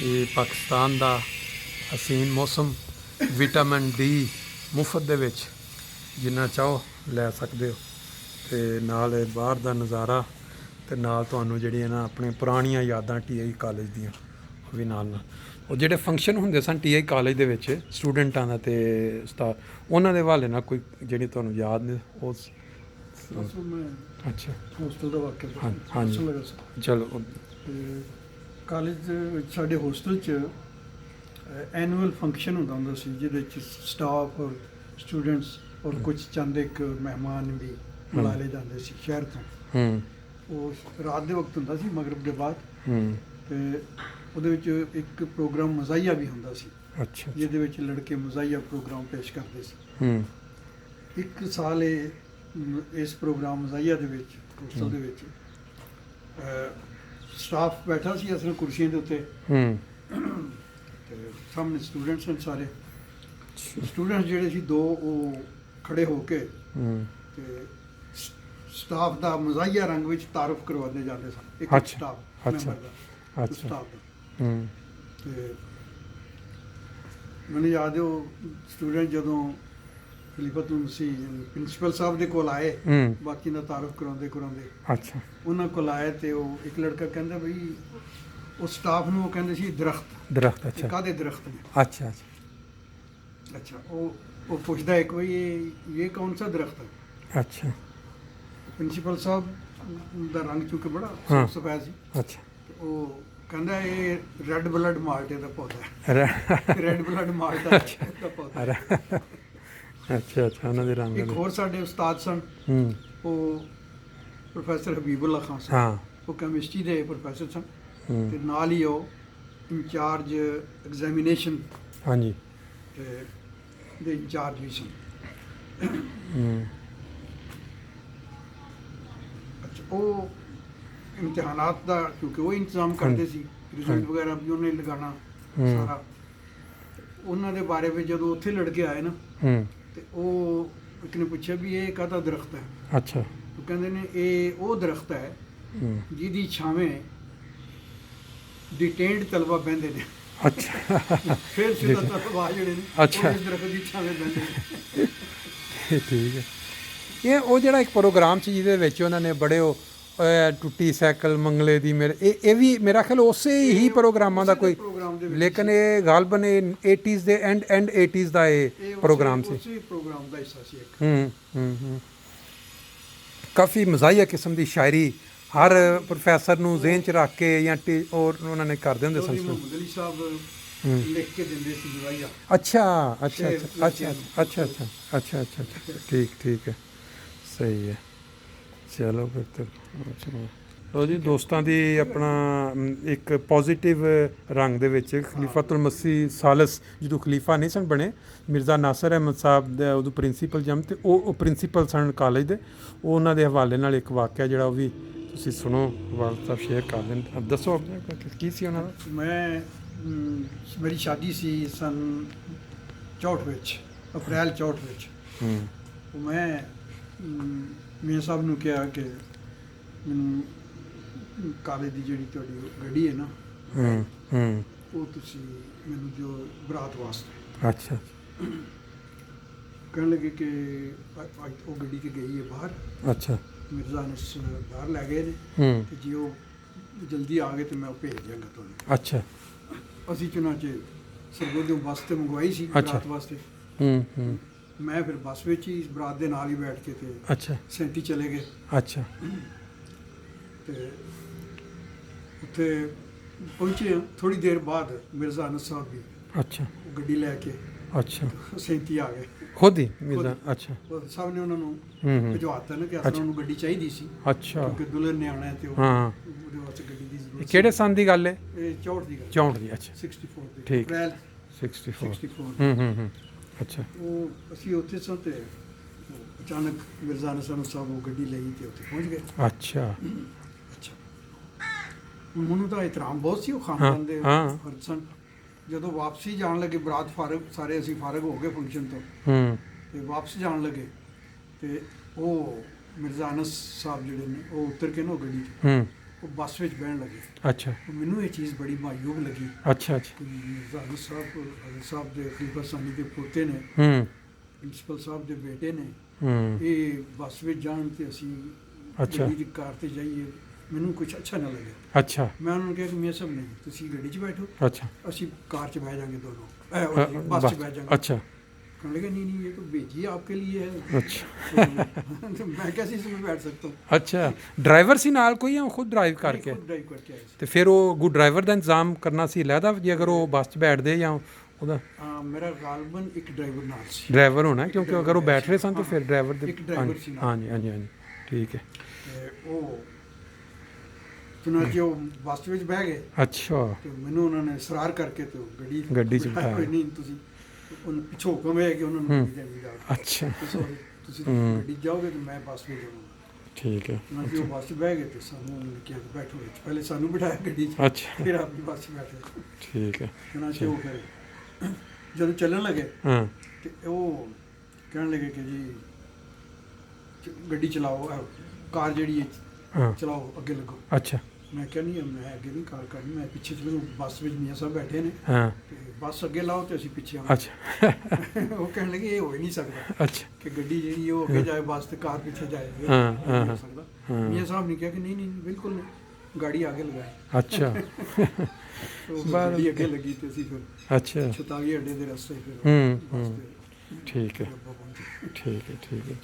ਇਹ ਪਾਕਿਸਤਾਨ ਦਾ ਹਸੀਨ ਮੌਸਮ, vitamin D ਮੁਫਤ ਦੇ ਵਿੱਚ ਜਿੰਨਾ ਚਾਹੋ ਲੈ ਸਕਦੇ ਹੋ, ਅਤੇ ਨਾਲ ਬਾਹਰ ਦਾ ਨਜ਼ਾਰਾ, ਅਤੇ ਨਾਲ ਤੁਹਾਨੂੰ ਜਿਹੜੀਆਂ ਨਾ ਆਪਣੀਆਂ ਪੁਰਾਣੀਆਂ ਯਾਦਾਂ TI ਕਾਲਜ ਦੀਆਂ ਉਹ ਵੀ ਨਾਲ ਉਹ ਜਿਹੜੇ ਫੰਕਸ਼ਨ ਹੁੰਦੇ ਸਨ TI ਕਾਲਜ ਦੇ ਵਿੱਚ ਸਟੂਡੈਂਟਾਂ ਦਾ ਅਤੇ ਉਸਤਾਦ ਉਹਨਾਂ ਦੇ ਹਵਾਲੇ ਨਾਲ ਕੋਈ ਜਿਹੜੀ ਤੁਹਾਨੂੰ ਯਾਦ ਨੇ ਉਸ। ਅੱਛਾ, ਹੋਸਟਲ ਦਾ ਵਾਕਿਆ ਹਾਂਜੀ ਚਲੋ। ਕਾਲਜ ਦੇ ਵਿੱਚ ਸਾਡੇ ਹੋਸਟਲ 'ਚ ਐਨੂਅਲ ਫੰਕਸ਼ਨ ਹੁੰਦਾ ਸੀ, ਜਿਹਦੇ 'ਚ ਸਟਾਫ ਔਰ ਸਟੂਡੈਂਟਸ ਔਰ ਕੁਝ ਚੰਦ ਇੱਕ ਮਹਿਮਾਨ ਵੀ ਬੁਲਾ ਲਏ ਜਾਂਦੇ ਸੀ ਸ਼ਹਿਰ ਤੋਂ। ਉਹ ਰਾਤ ਦੇ ਵਕਤ ਹੁੰਦਾ ਸੀ, ਮਗਰਬ ਦੇ ਬਾਅਦ, ਅਤੇ ਉਹਦੇ ਵਿੱਚ ਇੱਕ ਪ੍ਰੋਗਰਾਮ ਮਜ਼ਾਈਆ ਵੀ ਹੁੰਦਾ ਸੀ। ਅੱਛਾ, ਜਿਹਦੇ ਵਿੱਚ ਲੜਕੇ ਮਜ਼ਾਈਆ ਪ੍ਰੋਗਰਾਮ ਪੇਸ਼ ਕਰਦੇ ਸੀ। ਇੱਕ ਸਾਲ ਇਸ ਪ੍ਰੋਗਰਾਮ ਮਜ਼ਾਈਆ ਦੇ ਵਿੱਚ ਹੋਸਟਲ ਦੇ ਵਿੱਚ ਸਟਾਫ ਬੈਠਾ ਸੀ ਅਸਲ ਕੁਰਸੀਆਂ ਦੇ ਉੱਤੇ, ਤੇ ਸਾਹਮਣੇ ਸਟੂਡੈਂਟਸ ਨੇ ਸਾਰੇ। ਸਟੂਡੈਂਟਸ ਜਿਹੜੇ ਸੀ ਦੋ, ਉਹ ਖੜੇ ਹੋ ਕੇ ਤੇ ਸਟਾਫ ਦਾ ਮਜ਼ਾਈਆ ਰੰਗ ਵਿੱਚ ਤਾਰਫ ਕਰਵਾਉਂਦੇ ਜਾਂਦੇ ਸਨ। ਇੱਕ ਸਟਾਫ ਮੈਂਬਰ ਦਾ, ਸਟਾਫ ਦਾ। ਤੇ ਮੈਨੂੰ ਯਾਦ ਹੈ ਉਹ ਸਟੂਡੈਂਟ ਜਦੋਂ ਖਲੀਫਤੁਲ ਮਸੀਹ ਪ੍ਰਿੰਸੀਪਲ ਸਾਹਿਬ ਦੇ ਕੋਲ ਆਏ, ਬਾਕੀ ਦਾ ਤਾਰਫ ਕਰਾਉਂਦੇ ਅੱਛਾ, ਉਹਨਾਂ ਕੋਲ ਆਏ, ਤੇ ਉਹ ਇੱਕ ਲੜਕਾ ਕਹਿੰਦਾ ਬਈ ਉਹ ਸਟਾਫ ਨੂੰ ਉਹ ਕਹਿੰਦੇ ਸੀ ਦਰਖਤ। ਅੱਛਾ, ਕਾਹਦੇ ਦਰਖਤ ਨੇ? ਅੱਛਾ ਅੱਛਾ, ਉਹ ਪੁੱਛਦਾ ਇੱਕ ਬਈ ਇਹ ਕੌਣ ਸਾ ਦਰਖਤ ਹੈ? ਅੱਛਾ, ਪ੍ਰਿੰਸੀਪਲ ਸਾਹਿਬ ਦਾ ਰੰਗ ਚੁੱਕ ਬੜਾ ਸਫੈਦ ਸੀ। ਅੱਛਾ, ਉਹ ਕਹਿੰਦਾ ਇਹ ਰੈੱਡ ਬਲੱਡ ਮਾਲਟੇ ਦਾ ਪੌਦਾ ਹੈ। ਰੈੱਡ ਬਲੱਡ ਮਾਲਟਾ ਦਾ ਪੌਦਾ। ਅੱਛਾ, ਉਹਨਾਂ ਦੇ ਰੰਗ। ਇੱਕ ਹੋਰ ਸਾਡੇ ਉਸਤਾਦ ਸਨ, ਉਹ ਪ੍ਰੋਫੈਸਰ ਹਬੀਬੁੱਲਾ ਖਾਨ ਸਨ। ਉਹ ਕੈਮਿਸਟਰੀ ਦੇ ਪ੍ਰੋਫੈਸਰ ਸਨ, ਤੇ ਨਾਲ ਹੀ ਉਹ ਇੰਚਾਰਜ ਐਗਜ਼ਾਮੀਨੇਸ਼ਨ ਦੇ ਇੰਚਾਰਜ ਵੀ ਸਨ। ਅੱਛਾ, ਉਹ ਇਮਤਿਹਾਨਾਤ ਦਾ ਕਿਉਂਕਿ ਉਹ ਇੰਤਜ਼ਾਮ ਕਰਦੇ ਸੀ, ਰਿਜ਼ਲਟ ਵਗੈਰਾ ਵੀ ਉਹਨੇ ਲਗਾਉਣਾ ਸਾਰਾ। ਉਹਨਾਂ ਦੇ ਬਾਰੇ ਵਿੱਚ ਜਦੋਂ ਉੱਥੇ ਲੜਕੇ ਆਏ ਨਾ, ਤੇ ਉਹ ਇੱਕ ਨੇ ਪੁੱਛਿਆ ਵੀ ਇਹ ਕਾਹਦਾ ਦਰਖਤ ਹੈ? ਅੱਛਾ, ਉਹ ਕਹਿੰਦੇ ਨੇ ਇਹ ਉਹ ਦਰਖਤ ਹੈ ਜਿਹਦੀ ਛਾਵੇਂ ਡਿਟੇਨਡ ਤਲਬਾ ਬਹਿੰਦੇ ਨੇ। ਅੱਛਾ, ਫਿਰ ਸਿੱਧਾ ਤਲਬਾ ਜਿਹੜੇ ਨੇ ਉਹ ਇਸ ਦਰਖਤ ਦੀ ਛਾਵੇਂ ਬਹਿੰਦੇ ਨੇ। ਠੀਕ ਹੈ। ਉਹ ਜਿਹੜਾ ਇੱਕ ਪ੍ਰੋਗਰਾਮ ਸੀ ਜਿਹਦੇ ਵਿੱਚ ਉਹਨਾਂ ਨੇ ਬੜੇ ਉਹ ਟੁੱਟੀ ਸਾਈਕਲ ਮੰਗਲੇ ਦੀ, ਮੇਰੇ ਇਹ ਵੀ ਮੇਰਾ ਖਿਆਲ ਉਸੇ ਹੀ ਪ੍ਰੋਗਰਾਮਾਂ ਦਾ ਕੋਈ, ਲੇਕਿਨ ਇਹ ਗਾਲਬਨ 80s ਦੇ ਐਂਡ 80s ਦਾ ਇਹ ਪ੍ਰੋਗਰਾਮ ਸੀ। ਉਸੇ ਪ੍ਰੋਗਰਾਮ ਦਾ ਹਿੱਸਾ ਸੀ ਇੱਕ। ਕਾਫੀ ਮਜ਼ਾਹੀਆ ਕਿਸਮ ਦੀ ਸ਼ਾਇਰੀ ਹਰ ਪ੍ਰੋਫੈਸਰ ਨੂੰ ਜ਼ਿਹਨ 'ਚ ਰੱਖ ਕੇ ਜਾਂ ਔਰ ਉਹਨਾਂ ਨੇ ਕਰਦੇ ਹੁੰਦੇ ਸਨ। ਮੁਹੰਮਦ ਅਲੀ ਸਾਹਿਬ ਲਿਖ ਕੇ ਦਿੰਦੇ ਸੀ ਮਜ਼ਾਹੀਆ। ਅੱਛਾ, ਠੀਕ ਹੈ, ਸਹੀ ਹੈ। ਚਲੋ ਫਿਰ ਤਾਂ ਲੋ ਜੀ, ਦੋਸਤਾਂ ਦੀ ਆਪਣਾ ਇੱਕ ਪੋਜ਼ੀਟਿਵ ਰੰਗ ਦੇ ਵਿੱਚ ਖਲੀਫਤੁਲ ਮਸੀਹ ਸਾਲਸ ਜਦੋਂ ਖਲੀਫਾ ਨਹੀਂ ਸਨ ਬਣੇ, ਮਿਰਜ਼ਾ ਨਾਸਰ ਅਹਿਮਦ ਸਾਹਿਬ ਦਾ ਉਦੋਂ ਪ੍ਰਿੰਸੀਪਲ ਜਮ, ਅਤੇ ਉਹ ਪ੍ਰਿੰਸੀਪਲ ਸਨ ਕਾਲਜ ਦੇ। ਉਹ ਉਹਨਾਂ ਦੇ ਹਵਾਲੇ ਨਾਲ ਇੱਕ ਵਾਕਿਆ ਜਿਹੜਾ ਉਹ ਵੀ ਤੁਸੀਂ ਸੁਣੋ, ਵਾਲਦ ਸਾਹਿਬ ਸ਼ੇਅਰ ਕਰ ਦੇਣ। ਦੱਸੋ ਕੀ ਸੀ ਉਹਨਾਂ ਦਾ? ਮੇਰੀ ਸ਼ਾਦੀ ਸੀ ਸਨ 64 ਵਿੱਚ, ਅਪ੍ਰੈਲ 64 ਵਿੱਚ। ਮੈਂ ਮੀਆਂ ਸਾਹਿਬ ਨੂੰ ਕਿਹਾ ਕਿ ਮੈਨੂੰ ਕਾਲਜ ਦੀ ਜਿਹੜੀ ਤੁਹਾਡੀ ਗੱਡੀ ਹੈ ਨਾ, ਉਹ ਤੁਸੀਂ ਮੈਨੂੰ ਜੋ ਬਰਾਤ ਵਾਸਤੇ। ਅੱਛਾ, ਕਹਿਣ ਲੱਗੇ ਕਿ ਉਹ ਗੱਡੀ ਤੇ ਗਈ ਹੈ ਬਾਹਰ। ਅੱਛਾ, ਮਿਰਜ਼ਾ ਨੇ ਬਾਹਰ ਲੈ ਗਏ ਨੇ, ਤੇ ਜੇ ਉਹ ਜਲਦੀ ਆ ਗਏ ਤੇ ਮੈਂ ਉਹ ਭੇਜ ਦਿਆਂਗਾ ਤੁਹਾਨੂੰ। ਅੱਛਾ, ਅਸੀਂ ਚੁਣਾਚੇ ਸਰਗੋਧਿਓਂ ਬੱਸ ਤੇ ਮੰਗਵਾਈ ਸੀ ਬਰਾਤ ਵਾਸਤੇ। ਮੈਂ ਫਿਰ ਬੱਸ ਵਿੱਚ ਹੀ ਬਰਾਤ ਦੇ ਨਾਲ ਹੀ ਬੈਠ ਕੇ ਤੇ 37 ਚਲੇ ਗਏ। ਅੱਛਾ, ਤੇ ਉੱਥੇ ਪਹੁੰਚੇ, ਥੋੜੀ ਦੇਰ ਬਾਅਦ ਮਿਰਜ਼ਾ ਅਨਸ ਸਾਹਿਬ ਵੀ ਗੱਡੀ ਲੈ ਕੇ 37 ਆ ਗਏ ਖੁਦ ਹੀ। ਮਿਰਜ਼ਾ ਅੱਛਾ, ਸਭ ਨੇ ਉਹਨਾਂ ਨੂੰ ਭਿਜਵਾਤਾ ਨਾ ਕਿ ਅਸਲ ਨੂੰ ਗੱਡੀ ਚਾਹੀਦੀ ਸੀ। ਅੱਛਾ, ਕਿਉਂਕਿ ਦੁਲਹਨ ਨੇ ਆਉਣਾ ਤੇ ਉਹਦੇ ਵਾਸਤੇ ਗੱਡੀ ਦੀ ਜ਼ਰੂਰਤ। ਕਿਹੜੇ ਸੰਨ ਦੀ ਗੱਲ ਹੈ? ਇਹ 64 ਦੀ ਗੱਲ। 64 ਦੀ। ਅੱਛਾ, 64 ਦੀ। ਠੀਕ। ਅਪ੍ਰੈਲ 64। ਅੱਛਾ, ਉਹ ਅਸੀਂ ਉੱਥੇ ਸਾਂ ਤੇ ਅਚਾਨਕ ਮਿਰਜ਼ਾ ਅਨਸ ਸਾਹਿਬ ਉਹ ਗੱਡੀ ਲਈ ਤੇ ਉੱਥੇ ਪਹੁੰਚ ਗਏ। ਅੱਛਾ, ਉਹਨੂੰ ਤਾਂ ਇਤਰਾਮ ਬਹੁਤ ਸੀ, ਉਹ ਖਾਨਦਾਨ ਦੇ ਫਰਜ਼ ਸਨ। ਜਦੋਂ ਵਾਪਸੀ ਜਾਣ ਲੱਗੇ, ਬਰਾਤ ਸਾਰੇ ਅਸੀਂ ਫਾਰਗ ਹੋ ਗਏ ਫੰਕਸ਼ਨ ਤੋਂ, ਤੇ ਵਾਪਸ ਜਾਣ ਲੱਗੇ, ਤੇ ਉਹ ਮਿਰਜ਼ਾ ਅਨਸ ਸਾਹਿਬ ਜਿਹੜੇ ਨੇ ਉਹ ਉਤਰ ਕੇ ਨਾ ਗੱਡੀ 'ਚ ਉਹ ਬੱਸ ਵਿੱਚ ਬਹਿਣ ਲੱਗੇ। ਅੱਛਾ ਮੈਨੂੰ ਇਹ ਚੀਜ਼ ਬੜੀ ਮਾਯੂਬ ਲੱਗੀ ਅੱਛਾ ਅੱਛਾ ਕਿ ਮਿਰਜ਼ਾ ਅਲੀ ਸਾਹਿਬ ਦੇ ਖਲੀਫਾ ਸਾਨੀ ਦੇ ਪੋਤੇ ਨੇ, ਹੂੰ ਪ੍ਰਿੰਸੀਪਲ ਸਾਹਿਬ ਦੇ ਬੇਟੇ ਨੇ, ਹੂੰ ਇਹ ਬੱਸ ਵਿੱਚ ਜਾਣ ਤੇ ਅਸੀਂ ਅੱਛਾ। ਗੱਡੀ ਦੀ ਕਾਰ ਤੇ ਜਾਈਏ, ਮੈਨੂੰ ਕੁਝ ਅੱਛਾ ਨਾ ਲੱਗਿਆ। ਅੱਛਾ ਮੈਂ ਉਹਨਾਂ ਨੂੰ ਕਿਹਾ ਕਿ ਮੀਆਂ ਸਾਹਿਬ ਨਹੀਂ, ਤੁਸੀਂ ਗੱਡੀ 'ਚ ਬੈਠੋ, ਅੱਛਾ ਅਸੀਂ ਕਾਰ 'ਚ ਬਹਿ ਜਾएंगे दोनों, बस 'ਚ ਬਹਿ ਜਾएंगे। अच्छा कहने लगे नहीं नहीं, ये तो भेजी आपके लिए है। अच्छा तो मैं कैसे इसमें बैठ सकता हूँ? अच्छा ड्राइवर ਸੀ ਨਾਲ ਕੋਈ ਜਾਂ ਖੁਦ ਡਰਾਈਵ नहीं, ਕਰਕੇ? खुद ड्राइव करके आए थे। ਤੇ ਫਿਰ ਉਹ ਗੁੱਡ ਡਰਾਈਵਰ ਦਾ ਇੰਤਜ਼ਾਮ ਕਰਨਾ ਸੀ ਲੈਦਾ ਜੇ ਅਗਰ ਉਹ ਬੱਸ 'ਚ ਬੈਠਦੇ ਜਾਂ ਉਹਦਾ मेरा गालबन एक ड्राइवर नाल सी। ਡਰਾਈਵਰ ਹੋਣਾ ਕਿਉਂਕਿ ਅਗਰ ਉਹ ਬੈਠ ਰਹੇ ਸਨ ਤਾਂ ਫਿਰ ਡਰਾਈਵਰ ਦੇ ਇੱਕ driver ਸੀ ਨਾਲ। ਹਾਂਜੀ ਹਾਂਜੀ ਹਾਂਜੀ ਠੀਕ ਹੈ ਤੇ ਉਹ ਚੁਣਾ ਕੇ ਉਹ ਬੱਸ ਵਿੱਚ ਬਹਿ ਗਏ ਅੱਛਾ ਤੇ ਮੈਨੂੰ ਉਹਨਾਂ ਨੇ ਇਸਰਾਰ ਕਰਕੇ ਤੇ ਉਹ ਗੱਡੀ 'ਚ ਬਿਠਾਇਆ। ਕੋਈ ਨਹੀਂ, ਤੁਸੀਂ ਉਹਨੂੰ ਪਿੱਛੋਂ ਹੁਕਮ ਹੈ ਕਿ ਉਹਨਾਂ ਨੂੰ ਗੱਡੀ ਦੇਣੀ ਜਾਓ। ਅੱਛਾ ਤੁਸੀਂ ਹੂੰ। ਗੱਡੀ 'ਚ ਜਾਓਗੇ ਤੇ ਮੈਂ ਬੱਸ ਵਿੱਚ ਜਾਵਾਂਗਾ। ਠੀਕ ਹੈ ਉਹਨਾਂ ਕਿ ਉਹ ਬੱਸ 'ਚ ਬਹਿ ਗਏ ਤੇ ਸਾਨੂੰ ਉਹਨਾਂ ਨੇ ਕਿਹਾ ਕਿ ਬੈਠੋ ਵਿੱਚ, ਪਹਿਲੇ ਸਾਨੂੰ ਬਿਠਾਇਆ ਗੱਡੀ 'ਚ, ਅੱਛਾ ਫਿਰ ਆਪਣੀ ਬੱਸ 'ਚ ਬੈਠੇ। ਠੀਕ ਹੈ ਉਹਨਾਂ ਕਿ ਉਹ ਫਿਰ ਜਦੋਂ ਚੱਲਣ ਲੱਗੇ ਹਾਂ ਤੇ ਉਹ ਕਹਿਣ ਲੱਗੇ ਕਿ ਜੀ ਗੱਡੀ ਚਲਾਓ, ਕਾਰ ਜਿਹੜੀ ਹੈ ਹਾਂ ਚਲਾਓ, ਅੱਗੇ ਲੱਗੋ। ਅੱਛਾ ਮੈਂ ਕਿਹਾ ਨਹੀਂ, ਮੈਂ ਅੱਗੇ ਨਹੀਂ ਕਾਰ ਕਰਨੀ, ਮੈਂ ਪਿੱਛੇ ਚਲੋ, ਬੱਸ ਵਿੱਚ ਮੀਆਂ ਸਾਹਿਬ ਬੈਠੇ ਨੇ ਹਾਂ ਤੇ ਬੱਸ ਅੱਗੇ ਲਾਓ ਤੇ ਅਸੀਂ ਪਿੱਛੇ ਆਵਾਂਗੇ। ਅੱਛਾ ਉਹ ਕਹਿਣ ਲੱਗੇ ਇਹ ਹੋ ਹੀ ਨਹੀਂ ਸਕਦਾ ਅੱਛਾ ਕਿ ਗੱਡੀ ਜਿਹੜੀ ਉਹ ਅੱਗੇ ਜਾਏ, ਬੱਸ ਤੇ ਕਾਰ ਪਿੱਛੇ ਜਾਏ, ਇਹ ਹਾਂ, ਨਹੀਂ ਹਾਂ, ਹੋ ਸਕਦਾ। ਹਾਂ। ਮੀਆਂ ਸਾਹਿਬ ਨੇ ਕਿਹਾ ਕਿ ਨਹੀਂ ਨਹੀਂ ਬਿਲकुल ਨਹੀਂ, गाड़ी आगे लगाए। ਅੱਛਾ तो बार- गाड़ी अगे लगी तो ਅਸੀਂ ਫਿਰ ਅੱਛਾ ਛਤਾਲੀ ਅੱਡੇ ਦੇ ਰਸਤੇ ਫਿਰ ਹੂੰ, ਬੱਸ ਹੂੰ। ਤੇ ਠੀਕ ਹੈ ਆਪਾਂ ਪਹੁੰਚੇ। ਠੀਕ ਹੈ ਠੀਕ ਹੈ